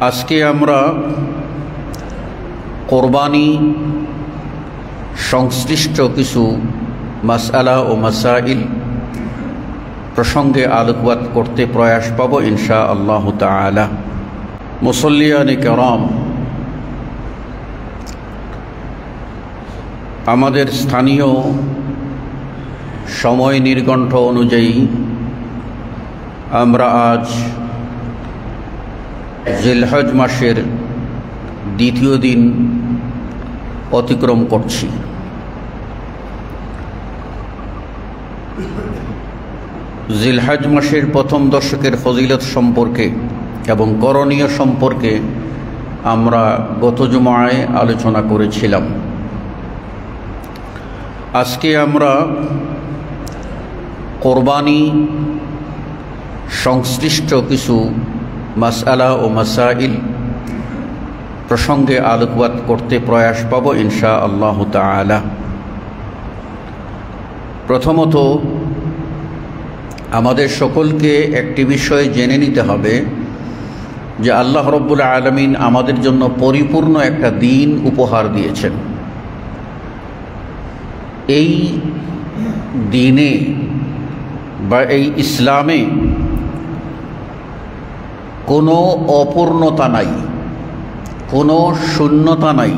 আজকে আমরা কোরবানি সংশ্লিষ্ট কিছু মাসআলা ও মাসাইল প্রসঙ্গে আলোকপাত করতে প্রয়াস পাব ইনশাআল্লাহ তাআলা। মুসল্লিয়ানে কেরাম, আমাদের স্থানীয় সময় নির্ঘণ্ট অনুযায়ী আমরা আজ জিলহজ মাসের দ্বিতীয় দিন অতিক্রম করছি। জিলহজ মাসের প্রথম দশকের ফজিলত সম্পর্কে এবং করণীয় সম্পর্কে আমরা গত জুমায় আলোচনা করেছিলাম। আজকে আমরা কোরবানি সংশ্লিষ্ট কিছু মাসআলা ও মাসাইল প্রসঙ্গে আলোকপাত করতে প্রয়াস পাব ইনশাআল্লাহ তাআলা। প্রথমত আমাদের সকলকে একটি বিষয় জেনে নিতে হবে যে আল্লাহ রাব্বুল আলামিন আমাদের জন্য পরিপূর্ণ একটা দিন উপহার দিয়েছেন। এই দিনে বা এই ইসলামে কোনো অপূর্ণতা নাই, কোনো শূন্যতা নাই,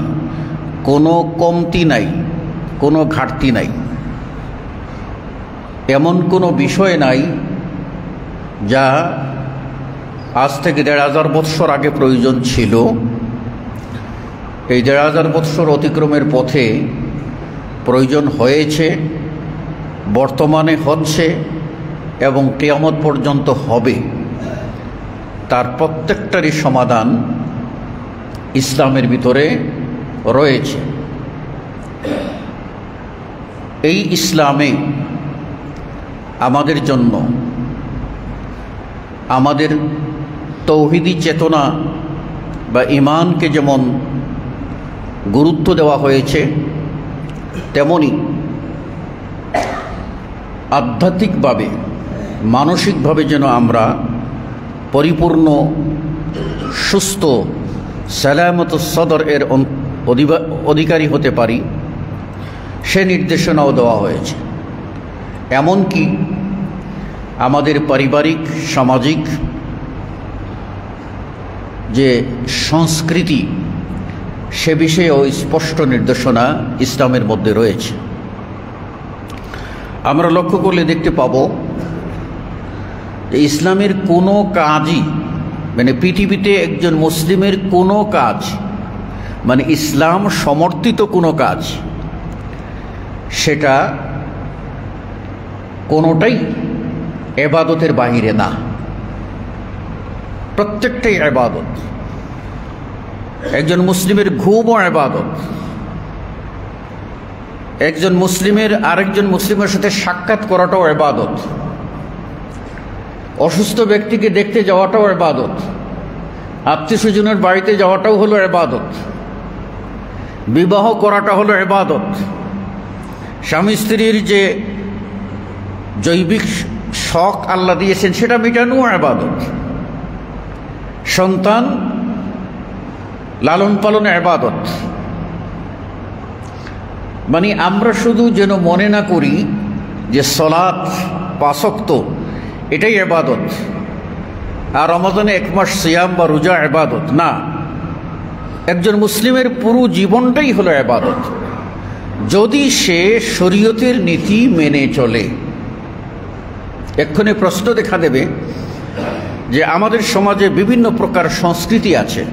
কোনো কমতি নাই, কোনো ঘাটতি নাই। এমন কোনো বিষয় নাই যা আজ থেকে ১৫০০ বৎসর আগে প্রয়োজন ছিল। এই ১৫০০ বৎসর অতিক্রমের পথে প্রয়োজন হয়েছে, বর্তমানে হচ্ছে এবং কিয়ামত পর্যন্ত হবে। তার প্রত্যেকটারই সমাধান ইসলামের ভিতরে রয়েছে। এই ইসলামে আমাদের জন্য আমাদের তৌহিদি চেতনা বা ঈমানকে যেমন গুরুত্ব দেওয়া হয়েছে, তেমনি আধ্যাত্মিকভাবে মানসিকভাবে যেন আমরা পরিপূর্ণ সুস্থ সালামত সদর এর অধিকারী হতে পারি, সে নির্দেশনাও দেওয়া হয়েছে। এমনকি আমাদের পারিবারিক সামাজিক যে সংস্কৃতি, সে বিষয়েও স্পষ্ট নির্দেশনা ইসলামের মধ্যে রয়েছে। আমরা লক্ষ্য করলে দেখতে পাব যে ইসলামের কোনো কাজই, মানে পৃথিবীতে একজন মুসলিমের কোনো কাজ, মানে ইসলাম সমর্থিত কোনো কাজ, সেটা কোনোটাই ইবাদতের বাহিরে না, প্রত্যেকটাই ইবাদত। একজন মুসলিমের ঘুমও ইবাদত, একজন মুসলিমের আরেকজন মুসলিমের সাথে সাক্ষাৎ করাটাও ইবাদত, অসুস্থ ব্যক্তিকে দেখতে যাওয়াটাও ইবাদত, আত্মীয় স্বজনের বাড়িতে যাওয়াটাও হলো ইবাদত, বিবাহ করাটা হলো ইবাদত, স্বামী স্ত্রীর যে জৈবিক শখ আল্লাহ দিয়েছেন সেটা মেটানোও ইবাদত, সন্তান লালন পালন ইবাদত। মানে আমরা শুধু যেন মনে না করি যে সালাত ৫ ওয়াক্ত এটাই ইবাদত, আর রমজানে ১ মাস সিয়াম বা রোজা ইবাদত না। একজন মুসলিমের পুরো জীবনটাই হলো ইবাদত, যদি সে শরীয়তের নীতি মেনে চলে। এক্ষুনি প্রশ্ন দেখা দেবে যে আমাদের সমাজে বিভিন্ন প্রকার সংস্কৃতি আছে,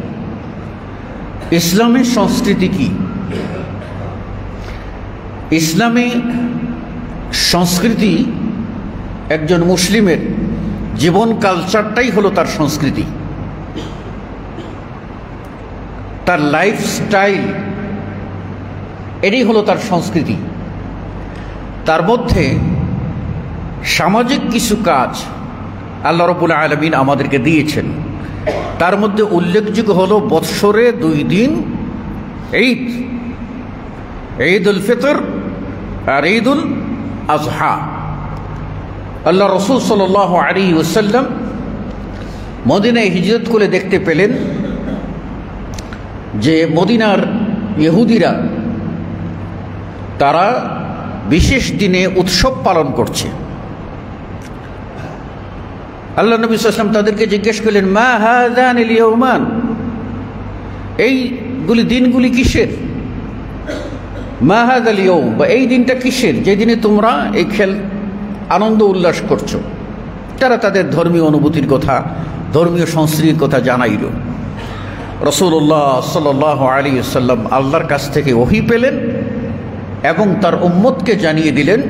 ইসলামের সংস্কৃতি কি? ইসলামী সংস্কৃতি একজন মুসলিমের জীবন কালচারটাই হলো তার সংস্কৃতি, তার লাইফস্টাইল, এটাই হলো তার সংস্কৃতি। তার মধ্যে সামাজিক কিছু কাজ আল্লাহ রাব্বুল আলামিন আমাদেরকে দিয়েছেন। তার মধ্যে উল্লেখযোগ্য হলো বৎসরে 2 দিন ঈদ, ঈদুল ফিতর আর ঈদুল আজহা। আল্লাহ রসুল সাল্লাল্লাহু আলাইহি ওয়াসাল্লাম মদিনায় হিজরত করে দেখতে পেলেন যে মদিনার ইহুদিরা তারা বিশেষ দিনে উৎসব পালন করছে। আল্লাহ নবী সাল্লাল্লাহু আলাইহি ওয়াসাল্লাম তাদেরকে জিজ্ঞেস করলেন, মা হাযানিল ইয়াওমান, এইগুলি দিনগুলি কিসের? মা হাযাল ইয়াওম, বা এই দিনটা কিসের, যে দিনে তোমরা এই খেল আনন্দ উল্লাস করছো। তারা তাদের ধর্মীয় অনুভূতির কথা, ধর্মীয় সংস্কৃতির কথা জানাইল। রাসূলুল্লাহ সাল্লাল্লাহু আলাইহি ওয়াসাল্লাম আল্লাহর কাছ থেকে ওহী পেলেন এবং তার উম্মতকে জানিয়ে দিলেন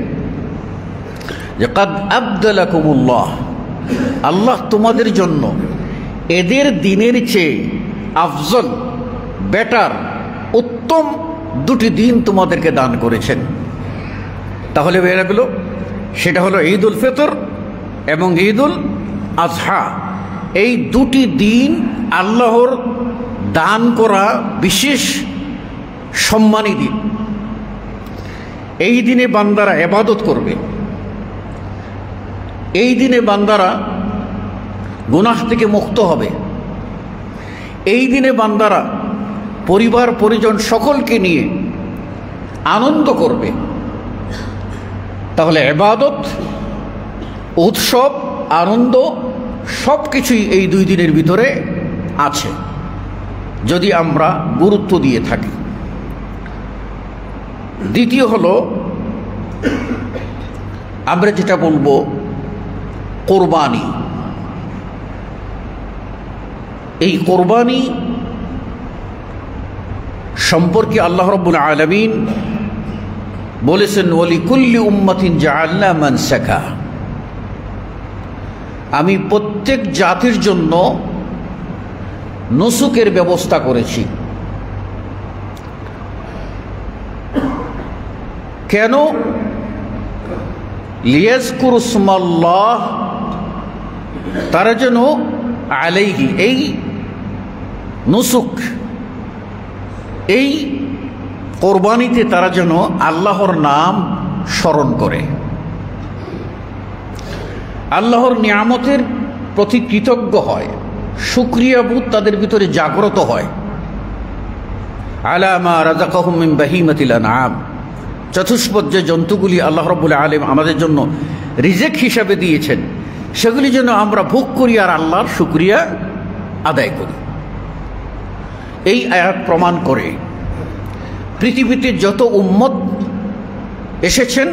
যে কাদ আবদালাকুমুল্লাহ, আল্লাহ তোমাদের জন্য এদের দিনের চেয়ে আফজল, বেটার, উত্তম দুটি দিন তোমাদেরকে দান করেছেন। তাহলে বেরা গেল, সেটা হলো ঈদুল ফিতর এবং ঈদুল আজহা। এই দুটি দিন আল্লাহর দান করা বিশেষ সম্মানী দিন। এই দিনে বান্দারা ইবাদত করবে, এই দিনে বান্দারা গুনাহ থেকে মুক্ত হবে, এই দিনে বান্দারা পরিবার পরিজন সকলকে নিয়ে আনন্দ করবে। তাহলে ইবাদত, উৎসব, আনন্দ সব কিছুই এই দুই দিনের ভিতরে আছে, যদি আমরা গুরুত্ব দিয়ে থাকি। দ্বিতীয় হলো, আমরা যেটা বলবো কোরবানি। এই কোরবানি সম্পর্কে আল্লাহ রাব্বুল আলামিন বলেছেন, ওয়ালিকুল্লি উম্মাতিন জাআলনা মানসাকা, আমি প্রত্যেক জাতির জন্য নুসুকের ব্যবস্থা করেছি। কেন? লিয়াজকুরু ইসমাল্লাহ, তারা যেন আলাইহি, এই নুসুক, এই কোরবানিতে তারা যেন আল্লাহর নাম স্মরণ করে, আল্লাহর নিয়ামতের প্রতি কৃতজ্ঞ হয়, শুকরিয়াবোধ তাদের ভিতরে জাগ্রত হয়। আলা মা রাযাকাহুম মিন বাহিমাতিল আনআম, চতুষ্পদ যে জন্তুগুলি আল্লাহ রাব্বুল আলামিন আমাদের জন্য রিজেক হিসাবে দিয়েছেন, সেগুলি যেন আমরা ভোগ করি আর আল্লাহর শুকরিয়া আদায় করি। এই আয়াত প্রমাণ করে পৃথিবীতে যত উম্মত এসেছেন,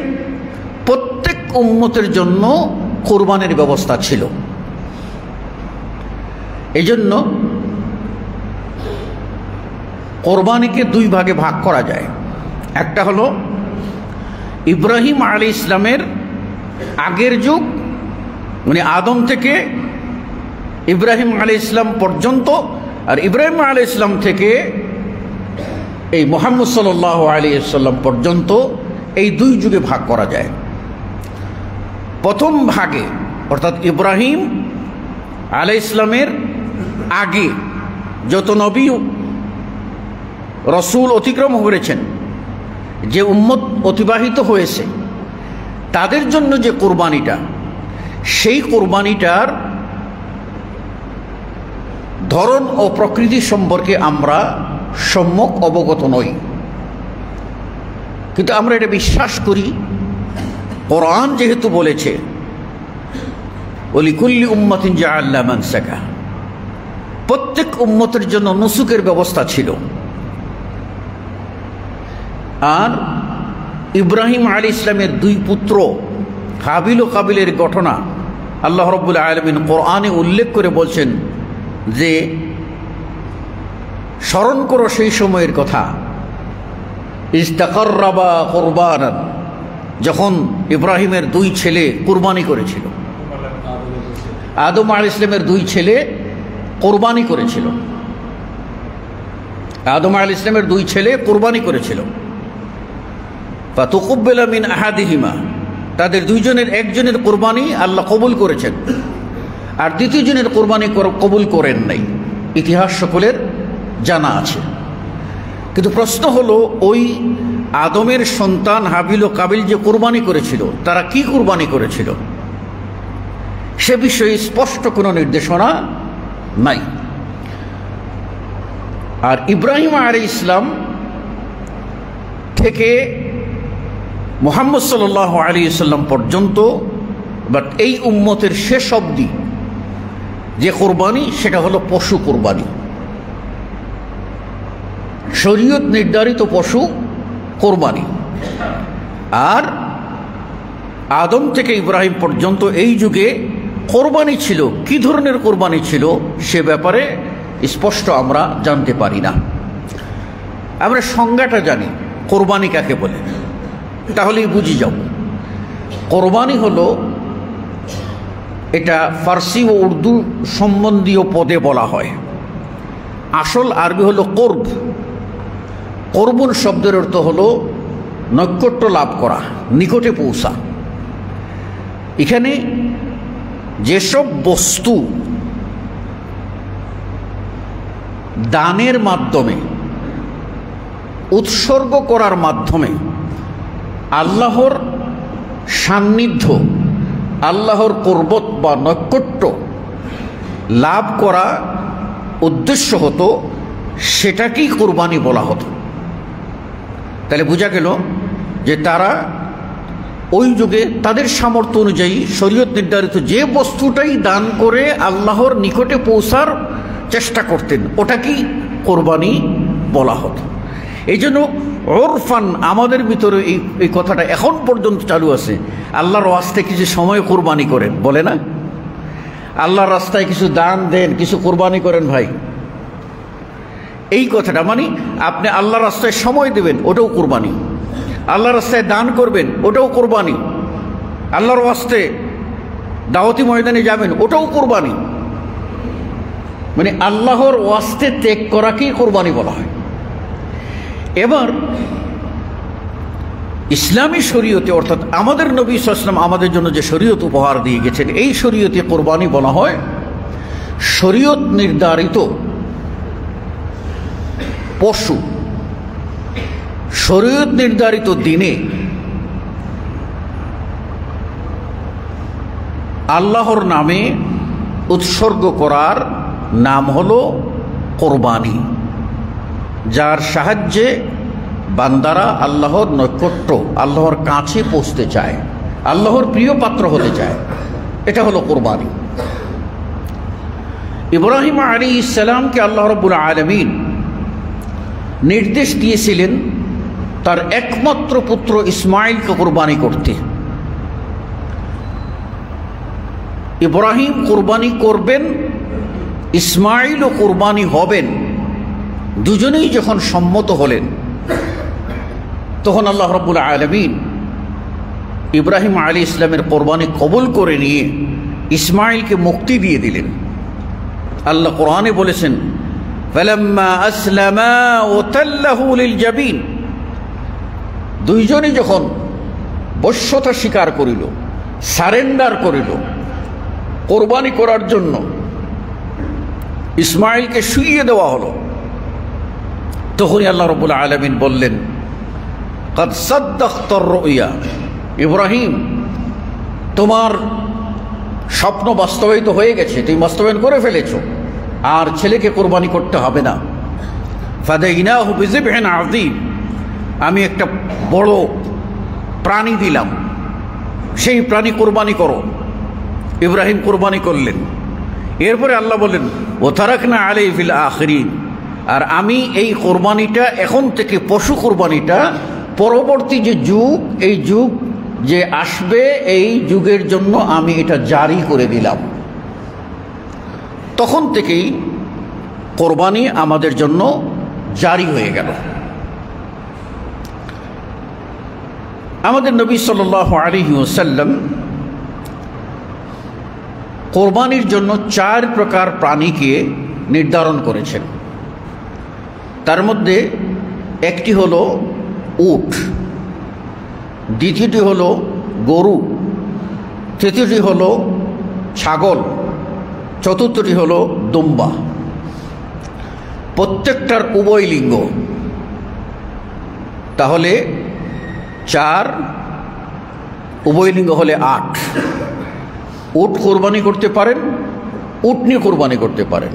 প্রত্যেক উম্মতের জন্য কোরবানির ব্যবস্থা ছিল। এই জন্য কোরবানিকে দুই ভাগে ভাগ করা যায়। একটা হলো ইব্রাহিম আলাইহিস সালামের আগের যুগ, মানে আদম থেকে ইব্রাহিম আলাইহিস সালাম পর্যন্ত, আর ইব্রাহিম আলাইহিস সালাম থেকে এই মুহাম্মদ সাল্লাল্লাহু আলাইহি ওয়াসাল্লাম পর্যন্ত, এই দুই যুগে ভাগ করা যায়। প্রথম ভাগে, অর্থাৎ ইব্রাহিম আলাইহিস সালামের আগে যত নবী রসুল অতিক্রম করেছেন, যে উম্মত অতিবাহিত হয়েছে, তাদের জন্য যে কোরবানিটা, সেই কোরবানিটার ধরন ও প্রকৃতি সম্পর্কে আমরা সম্যক অবগত নই, কিন্তু আমরা এটা বিশ্বাস করি, কোরআন যেহেতু বলেছে ওয়ালিকুল্লি উম্মাতিন জাআলনা মানসাকা, প্রত্যেক উম্মতের জন্য নুসুকের ব্যবস্থা ছিল। আর ইব্রাহিম আলাইহিস সালামের দুই পুত্র হাবিল ও কাবিলের ঘটনা আল্লাহ রাব্বুল আলামিন কোরআনে উল্লেখ করে বলছেন যে স্মরণ করো সেই সময়ের কথা, ইস্তাকাররাবা কুরবানান, যখন ইব্রাহিমের দুই ছেলে কুরবানি করেছিল, আদম আলাইহিস সালামের দুই ছেলে কোরবানি করেছিল, আদম আলাইহিস সালামের দুই ছেলে কোরবানি করেছিল। ফাতুকুব্বিলা মিন আহাদিহিমা, তাদের দুইজনের একজনের কোরবানি আল্লাহ কবুল করেছেন, আর দ্বিতীয় জনের কোরবানি কবুল করেন নাই। ইতিহাস সকলের জানা আছে। কিন্তু প্রশ্ন হলো, ওই আদমের সন্তান হাবিল ও কাবিল যে কোরবানি করেছিল, তারা কি কোরবানি করেছিল সে বিষয়ে স্পষ্ট কোনো নির্দেশনা নাই। আর ইব্রাহিম আলাইহিস সালাম থেকে মুহাম্মদ সাল্লাল্লাহু আলাইহি ওয়াসাল্লাম পর্যন্ত বাট এই উম্মতের শেষ অবধি যে কোরবানি সেটা হলো পশু কোরবানি, শরীয়ত নির্ধারিত পশু কোরবানি। আর আদম থেকে ইব্রাহিম পর্যন্ত এই যুগে কোরবানি ছিল, কি ধরনের কোরবানি ছিল সে ব্যাপারে স্পষ্ট আমরা জানতে পারি না। আমরা সংজ্ঞাটা জানি কোরবানি কাকে বলে, তাহলেই বুঝি যাব। কোরবানি হলো, এটা ফার্সি ও উর্দু সম্বন্ধীয় পদে বলা হয়। আসল আরবি হলো কোরব। কোরবুন শব্দের অর্থ হলো নৈকট্য লাভ করা, নিকটে পৌঁছা। এখানে যেসব বস্তু দানের মাধ্যমে, উৎসর্গ করার মাধ্যমে আল্লাহর সান্নিধ্য, আল্লাহর কুরবত বা নৈকট্য লাভ করা উদ্দেশ্য হতো, সেটাকেই কুরবানি বলা হতো। তাহলে বোঝা গেল যে তারা ওই যুগে তাদের সামর্থ্য অনুযায়ী শরীয়ত নির্ধারিত যে বস্তুটাই দান করে আল্লাহর নিকটে পৌঁছার চেষ্টা করতেন, ওটাকেই কোরবানি বলা হতো। এই জন্য ওরফান আমাদের ভিতরে এই কথাটা এখন পর্যন্ত চালু আছে। আল্লাহর ওয়াস্তে কিছু সময় কোরবানি করেন, বলে না? আল্লাহর রাস্তায় কিছু দান দেন, কিছু কোরবানি করেন ভাই। এই কথাটা মানে আপনি আল্লাহর রাস্তায় সময় দেবেন, ওটাও কোরবানি। আল্লাহর রাস্তায় দান করবেন, ওটাও কোরবানি। আল্লাহর ওয়াস্তে দাওয়াতি ময়দানে যাবেন, ওটাও কোরবানি। মানে আল্লাহর ওয়াস্তে ত্যাগ করাকেই কোরবানি বলা হয়। এবার ইসলামী শরীয়তে, অর্থাৎ আমাদের নবী সাল্লাল্লাহু আলাইহি ওয়াসাল্লাম আমাদের জন্য যে শরীয়ত উপহার দিয়ে গেছেন, এই শরীয়তে কোরবানি বলা হয় শরীয়ত নির্ধারিত পশু শরীয়ত নির্ধারিত দিনে আল্লাহর নামে উৎসর্গ করার নাম হলো কোরবানি, যার সাহায্যে বান্দারা আল্লাহর নৈকট্য, আল্লাহর কাছে পৌঁছতে চায়, আল্লাহর প্রিয় পাত্র হতে চায়। এটা হলো কোরবানি। ইব্রাহিম আলাইহিস সালামকে আল্লাহ রাব্বুল আলামিন নির্দেশ দিয়েছিলেন তার একমাত্র পুত্র ইসমাইলকে কোরবানি করতে। ইব্রাহিম কোরবানি করবেন, ইসমাইলও কোরবানি হবেন। দুজনেই যখন সম্মত হলেন, তখন আল্লাহ রাব্বুল আলামিন ইব্রাহিম আলাইহিস সালামের কোরবানি কবুল করে নিয়ে ইসমাইলকে মুক্তি দিয়ে দিলেন। আল্লাহ কোরআনে বলেছেন, ফালাম্মা আসলামা ওয়াতাল্লাহু লিলজাবিন, দুইজনই যখন বশ্যতা স্বীকার করিল, সারেন্ডার করিল কোরবানি করার জন্য, ইসমাইলকে শুইয়ে দেওয়া হলো, তখনই আল্লাহ রাব্বুল আলামিন বললেন, কাদ সাদ্দাকতার রুইয়া, ইব্রাহিম তোমার স্বপ্ন বাস্তবায়িত হয়ে গেছে, তুমি বাস্তবায়ন করে ফেলেছো, আর ছেলেকে কোরবানি করতে হবে না। ফাদাইনাহু বিযিবহিন আযীম, আমি একটা বড় প্রাণী দিলাম, সেই প্রাণী কোরবানি করো। ইব্রাহিম কোরবানি করলেন। এরপরে আল্লাহ বললেন, ও তারাকনা আলাইহি ফিল আখিরিন, আর আমি এই কোরবানিটা এখন থেকে, পশু কোরবানিটা পরবর্তী যে যুগ, এই যুগ যে আসবে, এই যুগের জন্য আমি এটা জারি করে দিলাম। তখন থেকেই কোরবানি আমাদের জন্য জারি হয়ে গেল। আমাদের নবী সাল্লাল্লাহু আলাইহি ওয়াসাল্লাম কোরবানির জন্য 4 প্রকার প্রাণীকে নির্ধারণ করেছেন। তার মধ্যে একটি হলো উট, দ্বিতীয়টি হলো গরু, তৃতীয়টি হলো ছাগল, চতুর্থটি হলো দুম্বা। প্রত্যেকটার উভয় লিঙ্গ। তাহলে 4, উভয় লিঙ্গ হলে 8। উট কোরবানি করতে পারেন, উটনি কোরবানি করতে পারেন।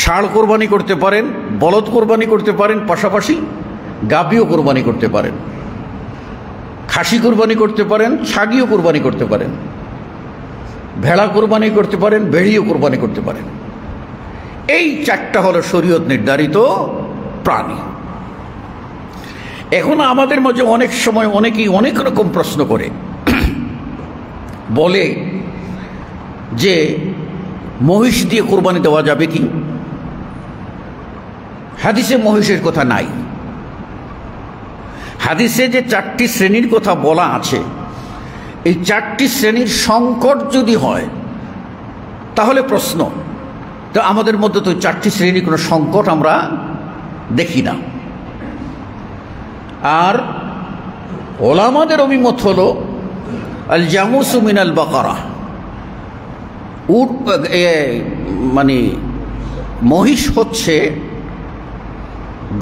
ষাঁড় কোরবানি করতে পারেন, বলদ কোরবানি করতে পারেন, পাশাপাশি গাভীও কোরবানি করতে পারেন, খাসি কোরবানি করতে পারেন, ছাগিও কোরবানি করতে পারেন, ভেড়া কোরবানি করতে পারেন, ভেড়িও কোরবানি করতে পারেন। এই চারটা হলো শরীয়ত নির্ধারিত প্রাণী। এখন আমাদের মাঝে অনেক সময় অনেকেই অনেক রকম প্রশ্ন করে, বলে যে মহিষ দিয়ে কোরবানি দেওয়া যাবে কি? হাদিসে মহিষের কথা নাই। হাদিসে যে চারটি শ্রেণীর কথা বলা আছে, এই চারটি শ্রেণীর সংকট যদি হয় তাহলে প্রশ্ন, তো আমাদের মধ্যে তো চারটি শ্রেণীর কোনো সংকট আমরা দেখি না। আর ওলামাদের অভিমত হলো আল জামুসু মিনাল বাকারা, উট মানে মহিষ হচ্ছে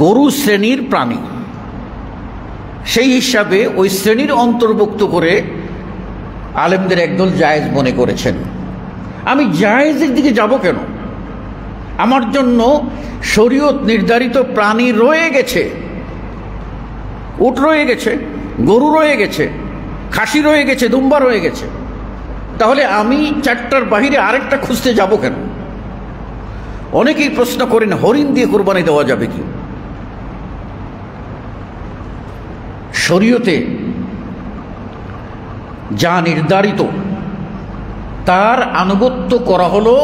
গরু শ্রেণীর প্রাণী, সেই হিসাবে ওই শ্রেণীর অন্তর্ভুক্ত করে আলেমদের একদল জায়েজ মনে করেছেন। আমি জায়েজের দিকে যাব কেন? আমার জন্য শরীয়ত নির্ধারিত প্রাণী রয়ে গেছে, উট রয়ে গেছে, গরু রয়ে গেছে, খাসি রয়ে গেছে, দুম্বা রয়ে গেছে, তাহলে আমি চারটার বাহিরে আরেকটা খুঁজতে যাব কেন? অনেকেই প্রশ্ন করেন হরিণ দিয়ে কোরবানি দেওয়া যাবে কি? শরীয়তে যা নির্ধারিত তার আনুগত্য করা হলো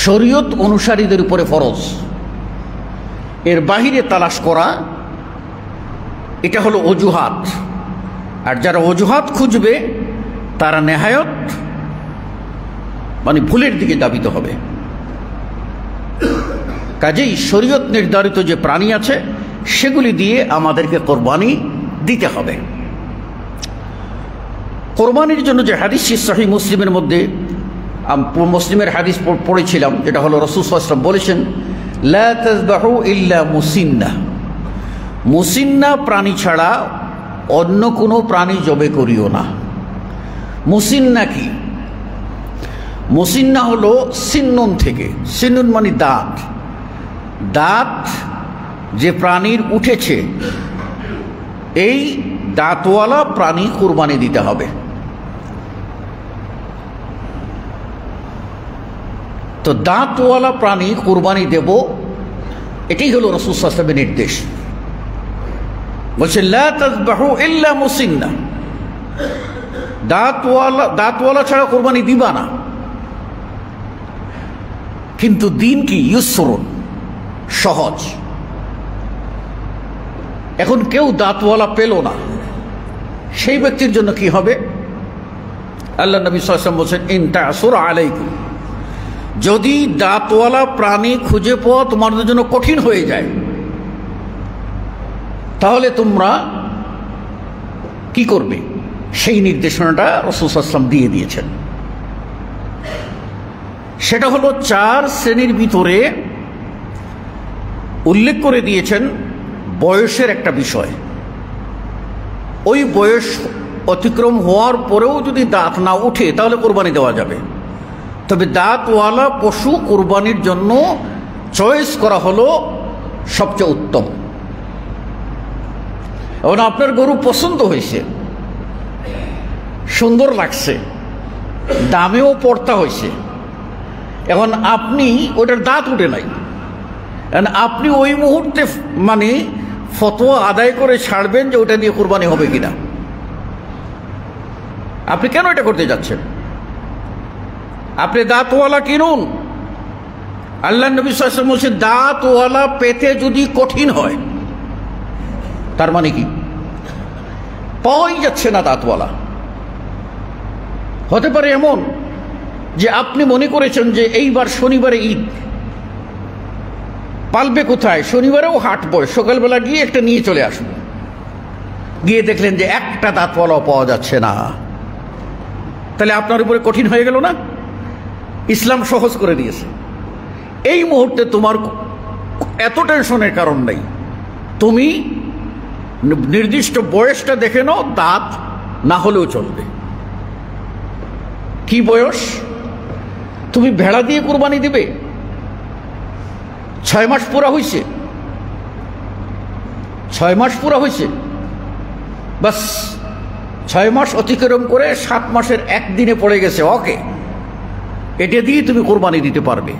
শরীয়ত অনুসারীদের উপরে ফরজ। এর বাহিরে তালাশ করা এটা হলো অজুহাত, আর যারা অজুহাত খুঁজবে তারা নেহায়ত মানে ভুলের দিকে ধাবিত হবে। কাজেই শরীয়ত নির্ধারিত যে প্রাণী আছে সেগুলি দিয়ে আমাদেরকে কোরবানি দিতে হবে। কোরবানির জন্য যে হাদিস সহিহ মুসলিমের মধ্যে, মুসলিমের হাদিস পড়েছিলাম, যেটা হলো রাসূল সাল্লাল্লাহু আলাইহি ওয়াসাল্লাম বলেছেন, লা তাযবাহু ইল্লা মুসিন্না, মুসিন্না প্রাণী ছাড়া অন্য কোনো প্রাণী জবে করিও না। মুসিন্না কি? মুসিন্না হলো সিন্নুন থেকে, সিন্নুন মানে দাঁত, দাঁত যে প্রাণীর উঠেছে এই দাঁতওয়ালা প্রাণী কুরবানি দিতে হবে। তো দাঁতওয়ালা প্রাণী কুরবানি দেব, এটাই হলো রাসূল সাল্লাল্লাহু আলাইহি ওয়াসাল্লামের নির্দেশ। বলছে লা তাযবাহু ইল্লা মুসিন্না, দাঁতওয়ালা ছাড়া কুরবানি দিবা না। কিন্তু দিন কি? ইউসরুন, সহজ। এখন কেউ দাঁতওয়ালা পেল না, সেই ব্যক্তির জন্য কি হবে? আল্লাহ নবী সাল্লাল্লাহু আলাইহি ওয়াসাল্লাম বলেছেন, ইন তা'সুর আলাইকুম, যদি দাঁতওয়ালা প্রাণী খুঁজে পাওয়া তোমাদের জন্য কঠিন হয়ে যায়, তাহলে তোমরা কি করবে? সেই নির্দেশনাটা রাসূল সাল্লাল্লাহু আলাইহি ওয়াসাল্লাম দিয়ে দিয়েছেন। সেটা হলো চার শ্রেণীর ভিতরে উল্লেখ করে দিয়েছেন বয়সের একটা বিষয়। ওই বয়স অতিক্রম হওয়ার পরেও যদি দাঁত না উঠে তাহলে কোরবানি দেওয়া যাবে। তবে দাঁতওয়ালা পশু কোরবানির জন্য চয়েস করা হলো সবচেয়ে উত্তম। এখন আপনার গরু পছন্দ হয়েছে, সুন্দর লাগছে, দামেও পড়তা হয়েছে, এখন আপনি ওটার দাঁত উঠে নাই, আপনি ওই মুহূর্তে মানে ফতোয়া আদায় করে ছাড়বেন যে ওটা দিয়ে কোরবানি হবে কিনা? আপনি কেন এটা করতে যাচ্ছেন? আপনি দাঁতওয়ালা কিনুন। আল্লাহ নবী সাল্লাল্লাহু আলাইহি ওয়াসাল্লাম বলেছেন, দাঁতওয়ালা পেতে যদি কঠিন হয়, তার মানে কি? পাওয়াই যাচ্ছে না দাঁতওয়ালা। হতে পারে এমন যে আপনি মনে করেছেন যে এইবার শনিবারে ঈদ, পালবে কোথায়? শনিবারেও হাঁটবো, সকালবেলা গিয়ে একটা নিয়ে চলে আসবো। গিয়ে দেখলেন যে একটা দাঁতওয়ালাও পাওয়া যাচ্ছে না, তাহলে আপনার উপরে কঠিন হয়ে গেল না? ইসলাম সহজ করে দিয়েছে। এই মুহূর্তে তোমার এত টেনশনের কারণ নেই, তুমি নির্দিষ্ট বয়সটা দেখে নাও, দাঁত না হলেও চলবে। কি বয়স? তুমি ভেড়া দিয়ে কুরবানি দিবে? 6 মাস পুরা হয়েছে, 6 মাস পুরা হয়েছে, বাস 6 মাস অতিক্রম করে 7 মাসের একদিনে পড়ে গেছে, ওকে, এটা দিয়ে তুমি কোরবানি দিতে পারবে।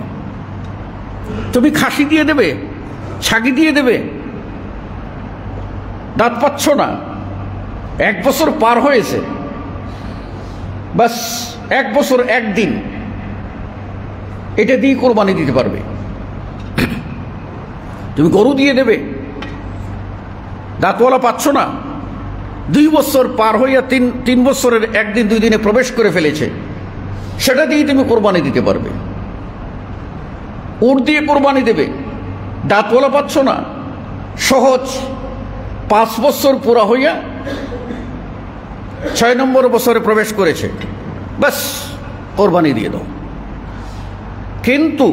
তুমি খাসি দিয়ে দেবে, ছাগি দিয়ে দেবে, দাঁত পাচ্ছ না, 1 বছর পার হয়েছে, বাস 1 বছর 1 দিন, এটা দিয়ে কোরবানি দিতে পারবে। তুমি গরু দিয়ে দেবে, দাঁতওয়ালা পাচ্ছ না, 2 বছর পার হইয়া 3 বছরের 1 দিন 2 দিনে প্রবেশ করে ফেলেছে, সেটা দিয়ে তুমি কোরবানি দিতে পারবে। উট দিয়ে কোরবানি দেবে, দাঁতওয়ালা পাচ্ছ না, সহজ, 5 বছর পুরা হইয়া 6 নম্বর বছরে প্রবেশ করেছে, বাস কোরবানি দিয়ে দাও। কিন্তু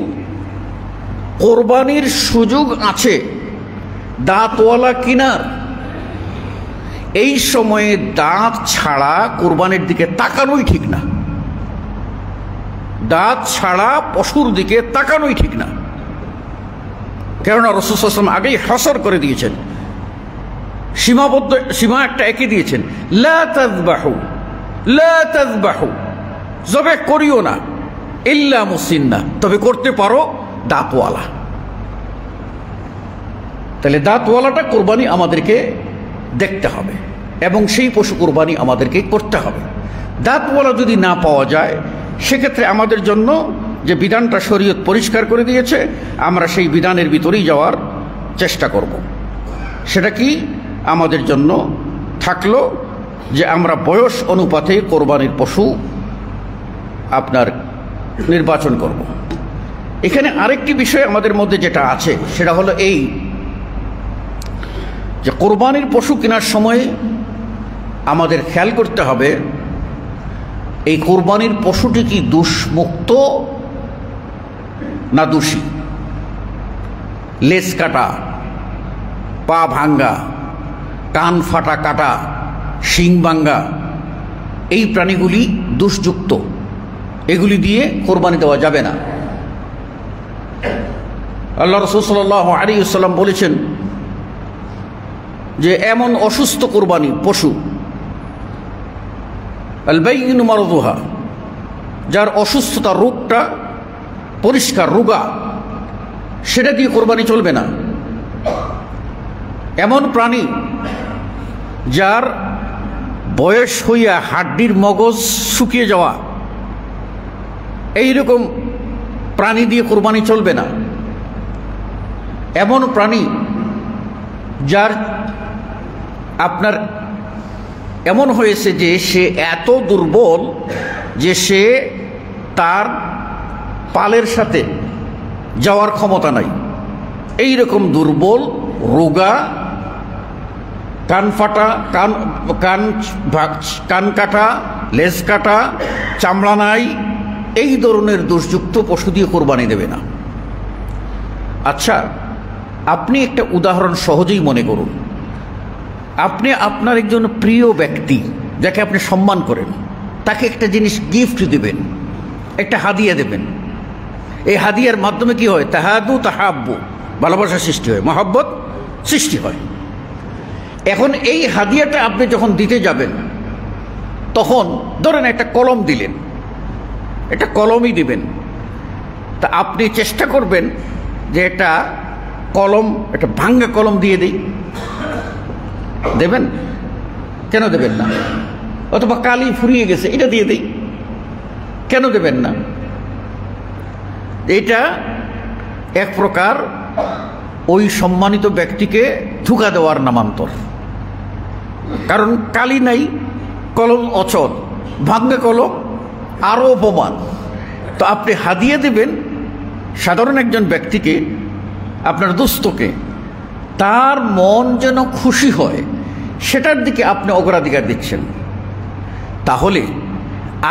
কোরবানির সুযোগ আছে দাঁতওয়ালা কিনার, এই সময়ে দাঁত ছাড়া কোরবানির দিকে তাকানোই ঠিক না, দাঁত ছাড়া পশুর দিকে তাকানোই ঠিক না। কেননা রাসূল সাল্লাল্লাহু আলাইহি ওয়াসাল্লাম আগেই হাসর করে দিয়েছেন, সীমা একটা এঁকে দিয়েছেন, লা তাযবাহু, লা তাযবাহু, জবে করিও না, ইল্লা মুসিন্না, তবে করতে পারো দাঁতওয়ালা। তাহলে দাঁতওয়ালাটা কোরবানি আমাদেরকে দেখতে হবে এবং সেই পশু কোরবানি আমাদেরকে করতে হবে। দাঁতওয়ালা যদি না পাওয়া যায়, সেক্ষেত্রে আমাদের জন্য যে বিধানটা শরীয়ত পরিষ্কার করে দিয়েছে, আমরা সেই বিধানের ভিতরেই যাওয়ার চেষ্টা করব। সেটা কি আমাদের জন্য থাকলো যে আমরা বয়স অনুপাতে কোরবানির পশু আপনার নির্বাচন করব। এখানে আরেকটি বিষয় আমাদের মধ্যে যেটা আছে, সেটা হলো এই যে কোরবানির পশু কেনার সময় আমাদের খেয়াল করতে হবে এই কোরবানির পশুটি কি দোষমুক্ত না দোষী। লেজ কাটা, পা ভাঙ্গা, কান ফাটা কাটা, শিং ভাঙ্গা, এই প্রাণীগুলি দোষযুক্ত, এগুলি দিয়ে কোরবানি দেওয়া যাবে না। আল্লাহ রাসূল সাল্লাল্লাহু আলাইহি ওয়াসাল্লাম বলেছেন যে এমন অসুস্থ কোরবানি পশু, আল বাইয়িনু মারদুহা, যার অসুস্থতা, রোগটা পরিষ্কার, রোগা, সেটা দিয়ে কোরবানি চলবে না। এমন প্রাণী যার বয়স হইয়া হাড্ডির মগজ শুকিয়ে যাওয়া, এইরকম প্রাণী দিয়ে কোরবানি চলবে না। এমন প্রাণী যার আপনার এমন হয়েছে যে সে এত দুর্বল যে সে তার পালের সাথে যাওয়ার ক্ষমতা নাই, এই রকম দুর্বল, রোগা, কান ফাটা, কান কাটা, লেজ কাটা, চামড়া নাই, এই ধরনের দোষযুক্ত পশু দিয়ে কোরবানি দেবে না। আচ্ছা, আপনি একটা উদাহরণ সহজেই মনে করুন। আপনি আপনার একজন প্রিয় ব্যক্তি যাকে আপনি সম্মান করেন, তাকে একটা জিনিস গিফট দেবেন, একটা হাদিয়া দেবেন। এই হাদিয়ার মাধ্যমে কি হয়? তাহাদু তাহাব্বু, ভালোবাসা সৃষ্টি হয়, মহব্বত সৃষ্টি হয়। এখন এই হাদিয়াটা আপনি যখন দিতে যাবেন, তখন ধরেন একটা কলম দিলেন, একটা কলমই দিবেন, তা আপনি চেষ্টা করবেন যে একটা কলম, একটা ভাঙ্গা কলম দিয়ে দিই, দেবেন? কেন দেবেন না? অথবা কালি ফুরিয়ে গেছে, এটা দিয়ে দিই, কেন দেবেন না? এটা এক প্রকার ওই সম্মানিত ব্যক্তিকে ধোঁকা দেওয়ার নামান্তর। কারণ কালি নাই, কলম অচল, ভাঙ্গা কলম আরও অপমান। তো আপনি হাদিয়া দেবেন সাধারণ একজন ব্যক্তিকে, আপনার দোস্তকে, তার মন যেন খুশি হয়, সেটার দিকে আপনি অগ্রাধিকার দিচ্ছেন। তাহলে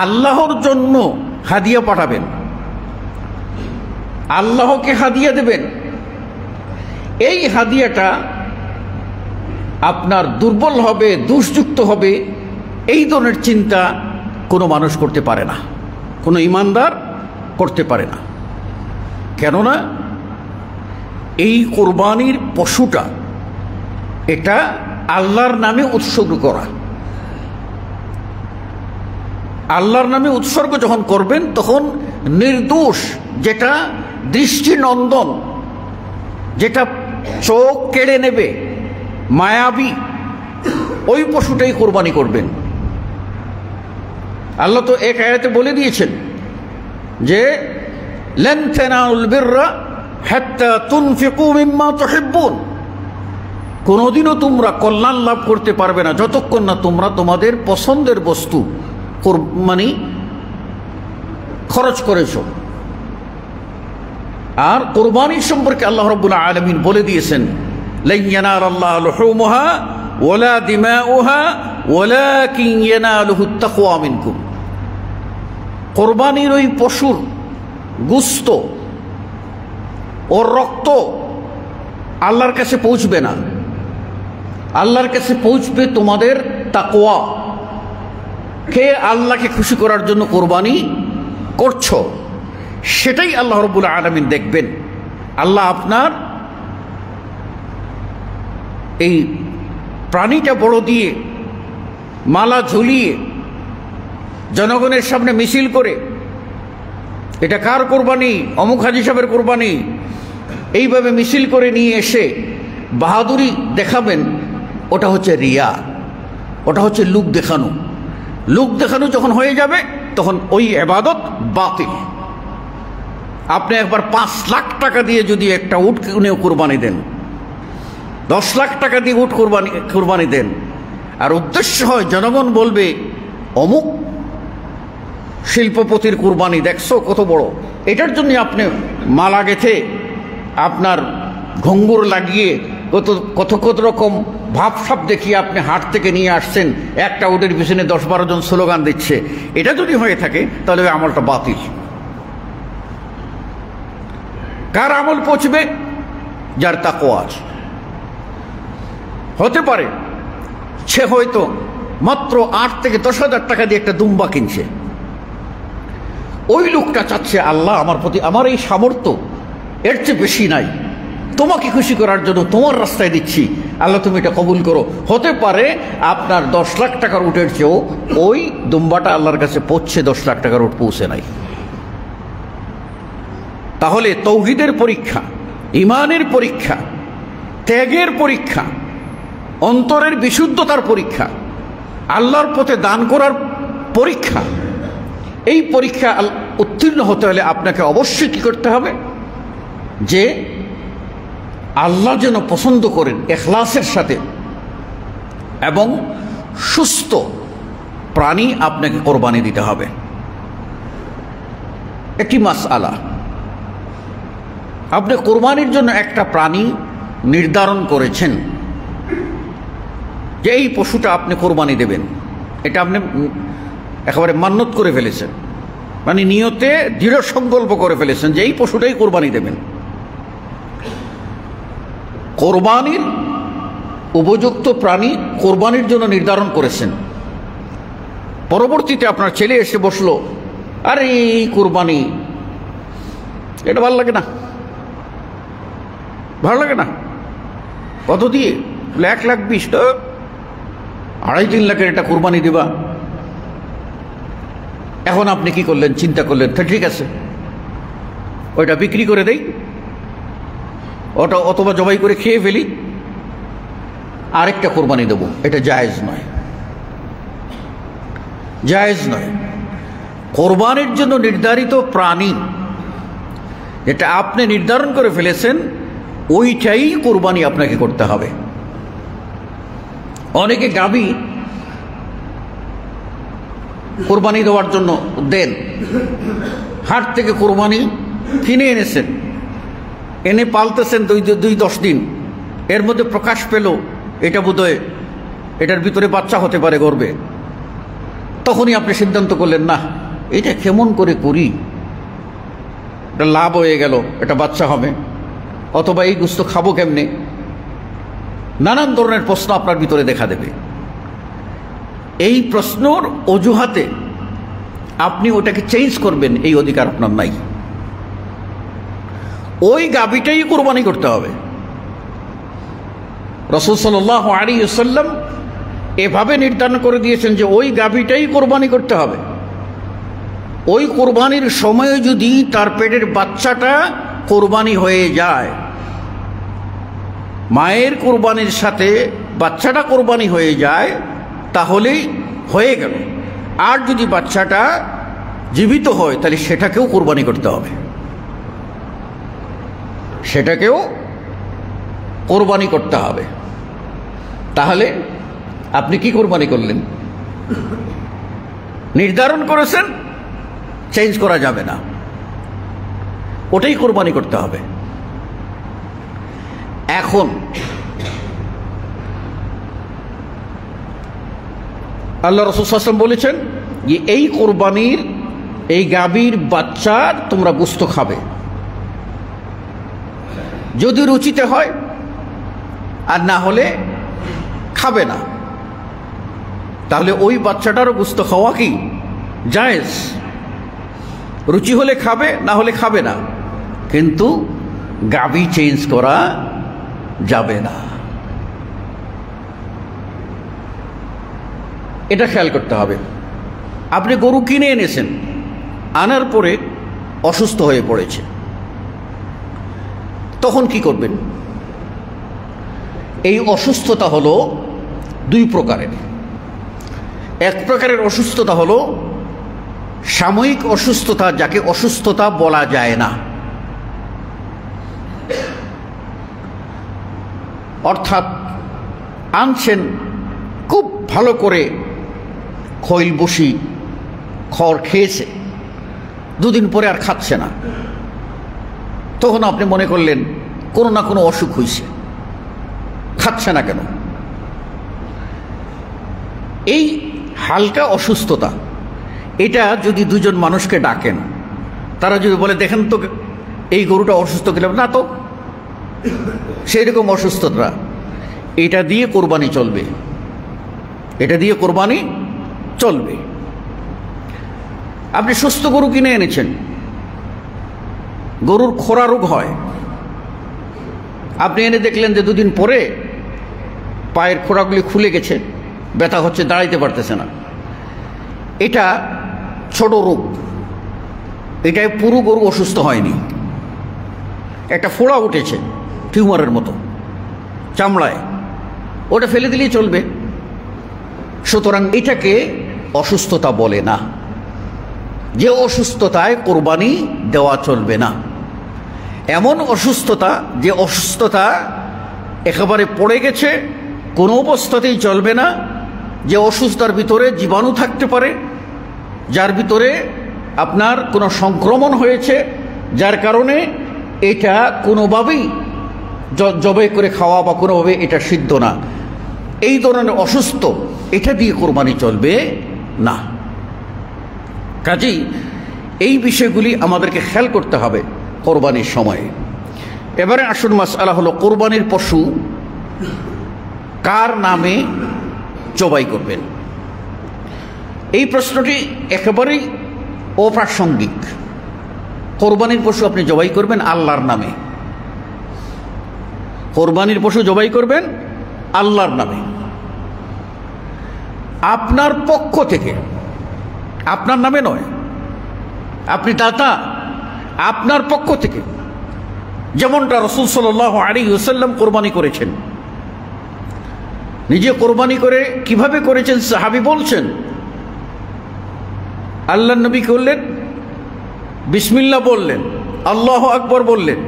আল্লাহর জন্য হাদিয়া পাঠাবেন, আল্লাহকে হাদিয়া দেবেন। এই হাদিয়াটা আপনার দুর্বল হবে, দোষযুক্ত হবে, এই ধরনের চিন্তা কোনো মানুষ করতে পারে না, কোনো ইমানদার করতে পারে না। কেননা এই কোরবানির পশুটা এটা আল্লাহর নামে উৎসর্গ করা। আল্লাহর নামে উৎসর্গ যখন করবেন তখন নির্দোষ, যেটা দৃষ্টিনন্দন, যেটা চোখ কেড়ে নেবে, মায়াবী, ওই পশুটাই কোরবানি করবেন। আল্লাহ তো এক আয়াতে বলে দিয়েছেন যে লান তানালুল বিররা হাত্তা তুনফিকু মিম্মা তুহিব্বুন, কোনোদিনও তোমরা কল্যাণ লাভ করতে পারবে না যতক্ষণ না তোমরা তোমাদের পছন্দের বস্তু কোরবানি খরচ করেছো। আর কোরবানির সম্পর্কে আল্লাহ রাব্বুল আলামিন বলে দিয়েছেন লান ইয়ানালাল্লাহু লুহুমুহা ওয়ালা দিমাউহা ওয়ালাকিন ইয়ানালুহুত তাকওয়া মিনকুম। কোরবানির ওই পশুর গোশত, ওর রক্ত আল্লাহর কাছে পৌঁছবে না, আল্লাহর কাছে পৌঁছবে তোমাদের তাকওয়া। কে আল্লাহকে খুশি করার জন্য কোরবানি করছো সেটাই আল্লাহ রাব্বুল আলামিন দেখবেন। আল্লাহ আপনার এই প্রাণীটা বড় দিয়ে মালা ঝুলিয়ে জনগণের সামনে মিছিল করে এটা কার কোরবানি, অমুক হাজী সাহেবের কোরবানি, এইভাবে মিছিল করে নিয়ে এসে বাহাদুরি দেখাবেন, ওটা হচ্ছে রিয়া, ওটা হচ্ছে লোক দেখানো। লোক দেখানো যখন হয়ে যাবে তখন ওই ইবাদত বাতিল। আপনি একবার 5 লাখ টাকা দিয়ে যদি একটা উট কিনে কোরবানি দেন, 10 লাখ টাকা দিয়ে উট কোরবানি দেন, আর উদ্দেশ্য হয় জনগণ বলবে অমুক শিল্পপতির কোরবানি দেখছো কত বড়, এটার জন্য আপনি মালা গেথে আপনার ঘঙ্গুর লাগিয়ে কত রকম ভাবসাব দেখিয়ে আপনি হাট থেকে নিয়ে আসছেন, একটা উটের পিছনে 10-12 জন স্লোগান দিচ্ছে, এটা যদি হয়ে থাকে তাহলে ওই আমলটা বাতিল। কার আমল পৌঁছবে? যার তাকওয়া আছে। হতে পারে সে হয়তো মাত্র 8 থেকে 10 হাজার টাকা দিয়ে একটা দুম্বা কিনছে, ওই লোকটা চাচ্ছে আল্লাহ আমার প্রতি আমার এই সামর্থ্য এর চেয়ে বেশি নাই, তোমাকে খুশি করার জন্য তোমার রাস্তায় দিচ্ছি, আল্লাহ তুমি এটা কবুল করো। হতে পারে আপনার 10 লাখ টাকার উটের চেয়েও ওই দুম্বাটা আল্লাহর কাছে পৌঁছে 10 লাখ টাকার উট পৌঁছে নাই। তাহলে তৌহিদের পরীক্ষা, ইমানের পরীক্ষা, ত্যাগের পরীক্ষা, অন্তরের বিশুদ্ধতার পরীক্ষা, আল্লাহর পথে দান করার পরীক্ষা, এই পরীক্ষা উত্তীর্ণ হতে হলে আপনাকে অবশ্যই কী করতে হবে? যে আল্লাহ যেন পছন্দ করেন ইখলাসের সাথে, এবং সুস্থ প্রাণী আপনাকে কোরবানি দিতে হবে। একটি মাসআলা, আপনি কোরবানির জন্য একটা প্রাণী নির্ধারণ করেছেন যে এই পশুটা আপনি কোরবানি দেবেন, এটা আপনি একেবারে মান্যত করে ফেলেছেন, মানে নিয়তে দৃঢ় সংকল্প করে ফেলেছেন যে এই পশুটাই কোরবানি দেবেন। কোরবানির উপযুক্ত প্রাণী কোরবানির জন্য নির্ধারণ করেছেন, পরবর্তীতে আপনার ছেলে এসে বসলো, আরে এই কোরবানি এটা ভালো লাগে না, ভালো লাগে না, কত দিয়ে? 1,20,000, 2.5-3 লাখের এটা কোরবানি দিবা। এখন আপনি কি করলেন? চিন্তা করলেন ঠিক আছে ওইটা বিক্রি করে দেই, ওটা অথবা জবাই করে খেয়ে ফেলি, আরেকটা কোরবানি দেবো। এটা জায়েজ নয়, জায়েজ নয়। কোরবানির জন্য নির্ধারিত প্রাণী যেটা আপনি নির্ধারণ করে ফেলেছেন ওইটাই কোরবানি আপনাকে করতে হবে। অনেকে গাভী কোরবানি দেওয়ার জন্য দেন, হাট থেকে কোরবানি কিনে এনেছেন, এনে পালতেছেন 2-10 দিন, এর মধ্যে প্রকাশ পেল এটা বোধহয় এটার ভিতরে বাচ্চা হতে পারে গর্বে, তখনই আপনি সিদ্ধান্ত করলেন না এটা কেমন করে করি, এটা লাভ হয়ে গেল, এটা বাচ্চা হবে, অথবা এই গোশত খাবো কেমনে, নানান ধরনের প্রশ্ন আপনার ভিতরে দেখা দেবে। এই প্রশ্নর অজুহাতে আপনি ওটাকে চেঞ্জ করবেন এই অধিকার আপনার নাই। ওই গাভীটাই কোরবানি করতে হবে। রাসূল সাল্লাল্লাহু আলাইহি ওয়াসাল্লাম এভাবে নির্ধারণ করে দিয়েছেন যে ওই গাভীটাই কোরবানি করতে হবে। ওই কোরবানির সময়ে যদি তার পেটের বাচ্চাটা কোরবানি হয়ে যায়, মায়ের কোরবানির সাথে বাচ্চাটা কোরবানি হয়ে যায়, তাহলেই হয়ে গেল। আর যদি বাচ্চাটা জীবিত হয় তাহলে সেটাকেও কোরবানি করতে হবে, সেটাকেও কোরবানি করতে হবে। তাহলে আপনি কি কোরবানি করলেন? নির্ধারণ করেছেন, চেঞ্জ করা যাবে না, ওটাই কোরবানি করতে হবে। এখন আল্লাহ রাসূল সাল্লাল্লাহু আলাইহি ওয়াসাল্লাম বলেছেন যে এই কোরবানির, এই গাভীর বাচ্চার তোমরা গোশত খাবে যদি রুচিতে হয়, আর না হলে খাবে না। তাহলে ওই বাচ্চাটারও গোশত খাওয়া কি জায়েজ? রুচি হলে খাবে, না হলে খাবে না, কিন্তু গাভী চেঞ্জ করা যাবে না। এটা খেয়াল করতে হবে। আপনি গরু কিনে এনেছেন, আনার পরে অসুস্থ হয়ে পড়েছে, তখন কি করবেন? এই অসুস্থতা হলো দুই প্রকারের। এক প্রকারের অসুস্থতা হলো সাময়িক অসুস্থতা, যাকে অসুস্থতা বলা যায় না। অর্থাৎ আনছেন, খুব ভালো করে খৈল বসি খড় খেয়েছে, দুদিন পরে আর খাচ্ছে না, তখন আপনি মনে করলেন কোনো না কোনো অসুখ হয়েছে, খাচ্ছে না কেন? এই হালকা অসুস্থতা, এটা যদি দুজন মানুষকে ডাকেন, তারা যদি বলে দেখেন তো এই গরুটা অসুস্থ গেল না, তো সেই রকম অসুস্থতা, এটা দিয়ে কোরবানি চলবে, এটা দিয়ে কোরবানি চলবে। আপনি সুস্থ গরু কিনে এনেছেন, গরুর খোরা রোগ হয়, আপনি এনে দেখলেন যে দুদিন পরে পায়ের খোরাগুলি খুলে গেছে, ব্যথা হচ্ছে, দাঁড়াইতে পারতেছে না। এটা ছোট রোগ, এটাই পুরো গরু অসুস্থ হয়নি, একটা ফোড়া উঠেছে টিউমারের মতো চামড়ায়, ওটা ফেলে দিলেই চলবে। সুতরাং এটাকে অসুস্থতা বলে না, যে অসুস্থতায় কোরবানি দেওয়া চলবে না। এমন অসুস্থতা, যে অসুস্থতা একেবারে পড়ে গেছে, কোনো অবস্থাতেই চলবে না। যে অসুস্থতার ভিতরে জীবাণু থাকতে পারে, যার ভিতরে আপনার কোনো সংক্রমণ হয়েছে, যার কারণে এটা কোনোভাবেই জবাই করে খাওয়া বা কোনোভাবে এটা সিদ্ধ না, এই ধরনের অসুস্থ, এটা দিয়ে কোরবানি চলবে না। কাজেই এই বিষয়গুলি আমাদেরকে খেয়াল করতে হবে কোরবানির সময়ে। এবারে আসুন মাসআলা হলো, কোরবানির পশু কার নামে জবাই করবেন? এই প্রশ্নটি একেবারেই অপ্রাসঙ্গিক। কোরবানির পশু আপনি জবাই করবেন আল্লাহর নামে, কোরবানির পশু জবাই করবেন আল্লাহর নামে, আপনার পক্ষ থেকে, আপনার নামে নয়। আপনি দাতা, আপনার পক্ষ থেকে, যেমনটা রাসূল সাল্লাল্লাহু আলাইহি ওয়াসাল্লাম কোরবানি করেছেন। নিজে কোরবানি করে কিভাবে করেছেন সাহাবী বলছেন, আল্লাহর নবী করলেন, বিসমিল্লাহ বললেন, আল্লাহু আকবার বললেন,